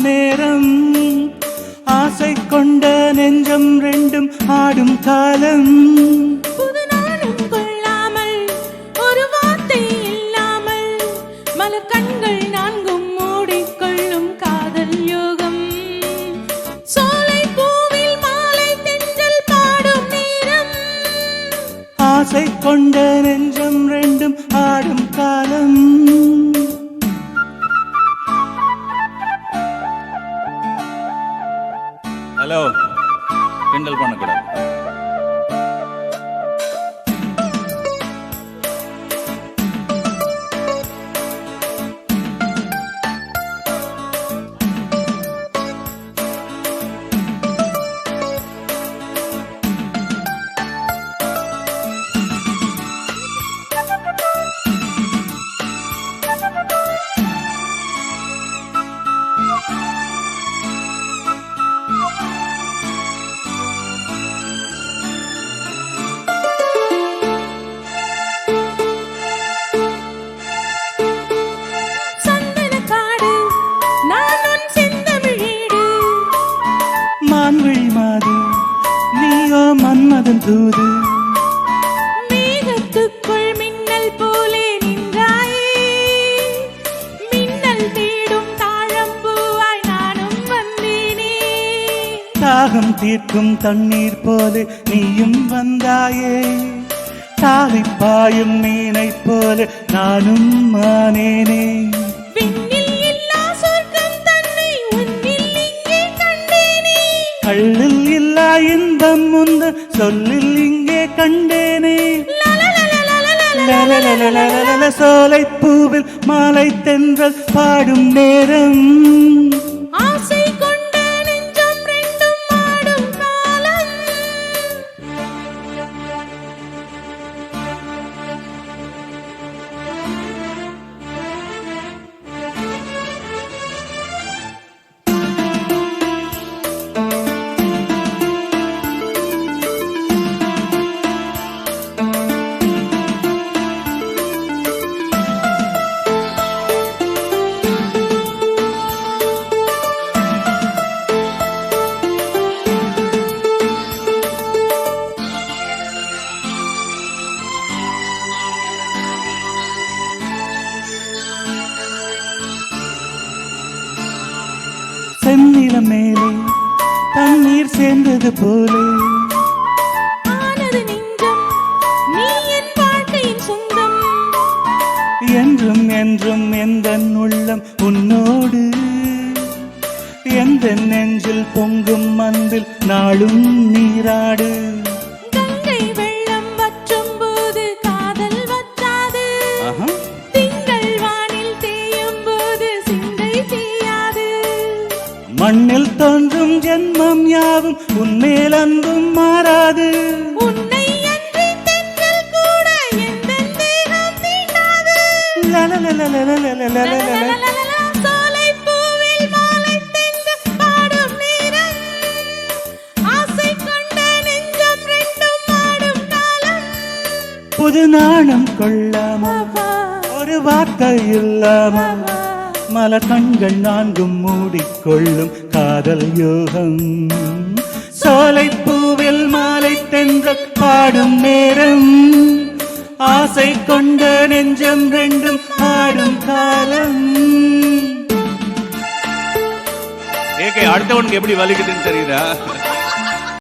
நேரம் ஆசை கொண்ட நெஞ்சம் ரெண்டும் ஆடும் காலம் புது நாளும் கொள்ளாமல் ஒரு வார்த்தை இல்லாமல் மலர் கண்கள் நான்கும் மூடிக்கொள்ளும் காதல் யோகம் சோலை பூவில் மாலை தென்றல் பாடும் நேரம் ஆசை கொண்ட நெஞ்சம் ரெண்டும் ஆடும் காலம் ஹலோ கிண்டல் பண்ணக்கூடாது. மன்மதன் தூது மேகத்துக்குள் மின்னல் போலே நின்றாயே மின்னல் தேடும் தாழம்பூவாய் நானும் வந்தேனே தாகம் தீர்க்கும் தண்ணீர் போல நீயும் வந்தாயே தாவி பாயும் மீனை போல நானும் மானேனே கள்ளில் இல்லா இன்பம் முந்த சொல்லில் இங்கே கண்டேனே சோலை பூவில் மாலை தென்றல் பாடும் நேரம் ஆசை கொண்ட நெஞ்சம் ரெண்டும் ஆடும் காலம் செந்நில மேலே தண்ணீர் சேர்ந்தது போலே ஆனது நெஞ்சம் நீ என் வாழ்க்கையின் சொந்தம் என்றும் என்றும் எந்த உள்ளம் உன்னோடு எந்த நெஞ்சில் பொங்கும் மந்தில் நாளும் நீராடு கங்கை வெள்ளம் வற்றும் போது காதல் வற்றாது திங்கள் வானில் தேயும் போது சிந்தை தேயாது மண்ணில் தோன்றும் ஜென்மம் யாவும் உன்மேல் அன்பும் மாறாது உன்னை அன்றி தென்றல் கூட எந்தன் தேகம் தீண்டாது சோலை பூவில் மாலை தென்றல் பாடும் நேரம் ஆசை கொண்ட நெஞ்சம் ரெண்டும் ஆடும் காலம் புது நாணம் கொள்ளாம ஒரு வார்த்தை இல்லாம மலர் கண்கள் நான்கும் மூடிக்கொள்ளும் காதல் யோகம் சோலை பூவில் மாலை தென்றல் பாடும் நேரம் ஆசை கொண்ட நெஞ்சம் ரெண்டும் ஆடும் காலம் அடுத்தவனுக்கு எப்படி வலிக்குதுன்னு தெரியுதா?